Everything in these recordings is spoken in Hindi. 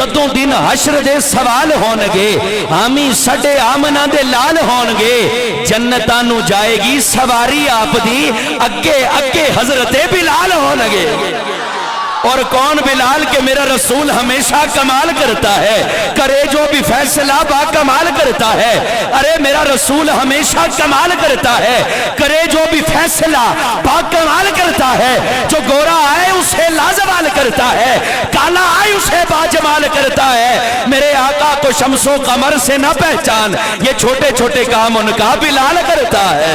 जदों दिन हशर दे सवाल होणगे हामी सडे आमना दे लाल होणगे जन्नतां नू जाएगी सवारी आप दी अगे अगे हजरते बिलाल होणगे। और कौन बिलाल के मेरा रसूल हमेशा कमाल करता है, करे जो भी फैसला बा कमाल करता है। अरे मेरा रसूल हमेशा कमाल करता है, करे जो भी फैसला बा कमाल करता है। जो गोरा आए उसे लाजवाल करता है, काला आए उसे बाजमाल करता है। मेरे आका को शम्सो कमर से न पहचान, ये छोटे छोटे काम उनका बिलाल करता है।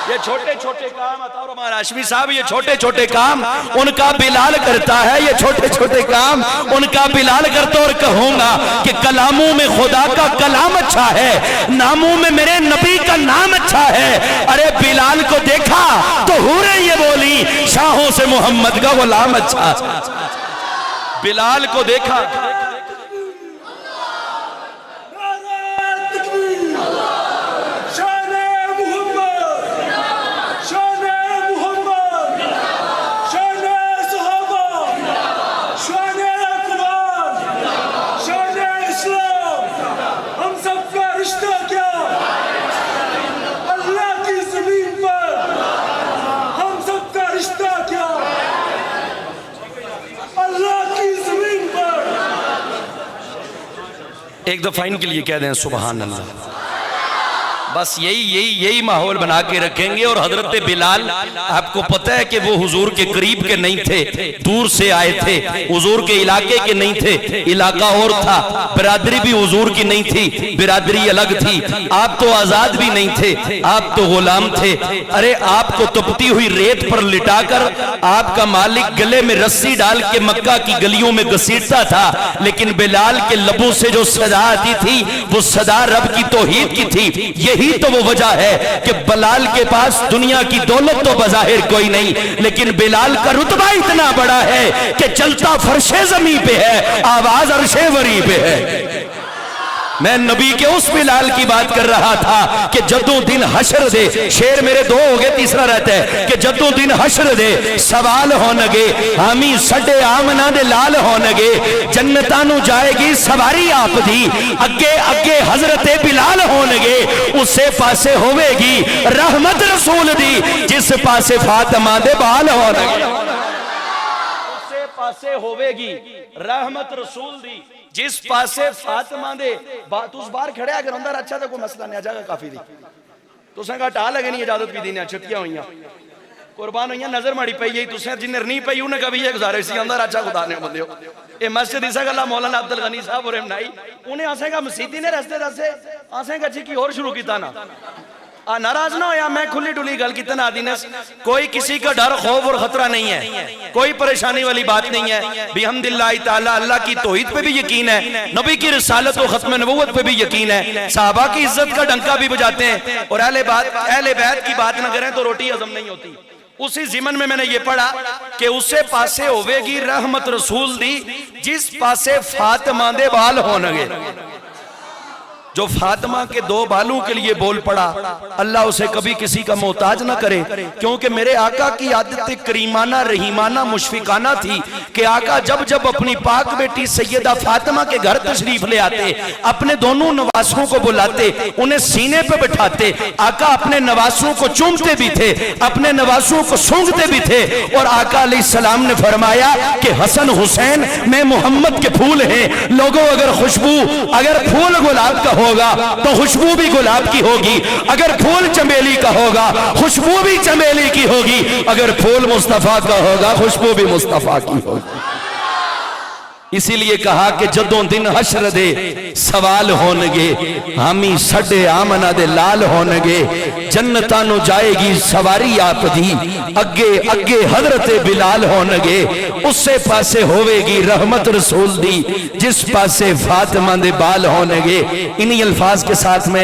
ये छोटे छोटे काम हाशमी साहब, ये छोटे छोटे काम उनका बिलाल करता है। ये छोटे छोटे काम उनका बिलाल करता। और कहूंगा कि कलामों में खुदा का कलाम अच्छा है, नामों में मेरे नबी का नाम अच्छा है। अरे बिलाल को देखा तो हूरें ये बोली शाहों से मोहम्मद का गुलाम अच्छा। बिलाल को देखा एक दफा इनके लिए कह दें सुबहान अल्लाह। बस यही माहौल बना के रखेंगे। और हजरत बिलाल आपको पता है कि वो हुजूर के करीब के नहीं थे, दूर से आए थे, हुजूर के इलाके के नहीं थे, इलाका और था। बिरादरी भी हुजूर की नहीं थी, बिरादरी अलग थी। आप तो आजाद भी नहीं थे, आप तो गुलाम थे। अरे आपको तपती हुई रेत पर लिटाकर आपका मालिक गले में रस्सी डाल के मक्का की गलियों में घसीटता था, लेकिन बिलाल के लबों से जो सदा आती थी वो सदा रब की तौहीद की थी। यही तो वो वजह है कि बिलाल के पास दुनिया की दौलत तो बज़ाहिर कोई नहीं, लेकिन बिलाल का रुतबा इतना बड़ा है कि चलता फर्शे ज़मीं पे है, आवाज अर्शे वरी पे है। मैं नबी के उस बिलाल की बात कर रहा था कि जदों दिन हशर दे, शेर मेरे दो हो गए, तीसरा रहता है कि जदों दिन हशर दे सवाल होणगे हामी सडे आमना दे लाल होणगे जन्नतां नू जाएगी सवारी आप दी अगे अगे हजरते बिलाल होणगे। उसे पासे होवेगी रहमत रसूल दी जिस पासे फातिमा दे बाल होणगे। उसे पासे होवेगी रहमत रसूल दी जिस पासे फातिमा दे बात। उस बार खड़े अगर अंदर अच्छा तो कोई मसला नहीं आ जाएगा। काफी दी तुसें घटा लगे नहीं इजाजत भी देने छतियां हुई कुर्बान हुई नजर माड़ी पई है तुसें जिन्हें नहीं पई उन्हें कभी गुजारिश सी अंदर अच्छा खुदा ने बंदे ये मस्जिद इसा गल्ला मौलाना अब्दुल गनी साहब और बनाई उन्हें आसेगा मसीती ने रस्ते दसे आसेगा जी की और शुरू किया ना नाराज ना होया। मैं खुली डुली गल की तना दी कोई किसी का डर खौफ और खतरा नहीं है, कोई परेशानी वाली बात नहीं है। बिहम्दिल्लाह ताला अल्लाह की तौहीद पे भी यकीन है, नबी की रिसालत और खत्म नबुव्वत पे भी यकीन है, सहाबा की इज्जत का डंका भी बजाते हैं। और अहले बैत की बात ना करें तो रोटी हजम नहीं होती। उसी जिमन में मैंने ये पढ़ा कि उसे पासे होवेगी रहमत रसूल दी जिस पासे फातिमा दे बाल होणगे। जो फातिमा के दो बालों के लिए बोल पड़ा, अल्लाह उसे कभी किसी का मोहताज ना करे, क्योंकि मेरे आका की आदत करीमाना रहीमाना मुशफिकाना थी कि आका जब जब अपनी पाक बेटी सैयदा फातिमा के घर तशरीफ ले आते, अपने दोनों नवासों को बुलाते, उन्हें सीने पे बिठाते। आका अपने नवासों को चूमते भी थे, अपने नवासों को सूंघते भी थे। और आका अलैहिस्सलाम ने फरमाया कि हसन हुसैन में मोहम्मद के फूल हैं। लोगों अगर फूल गुलाब का होगा तो खुशबू भी गुलाब की होगी, अगर फूल चमेली का होगा खुशबू भी चमेली की होगी, अगर फूल मुस्तफा का होगा खुशबू भी मुस्तफा की होगी। इसीलिए कहा कि जदों दिन हशर दे सवाल होणगे हामी सडे आमना दे लाल होणगे जन्नतां नू जाएगी सवारी आप दी अगे अगे हजरते बिलाल होणगे। उससे पासे होवेगी रहमत रसूल दी जिस पासे फातिमा दे बाल होणगे। इन्हीं अल्फाज के साथ में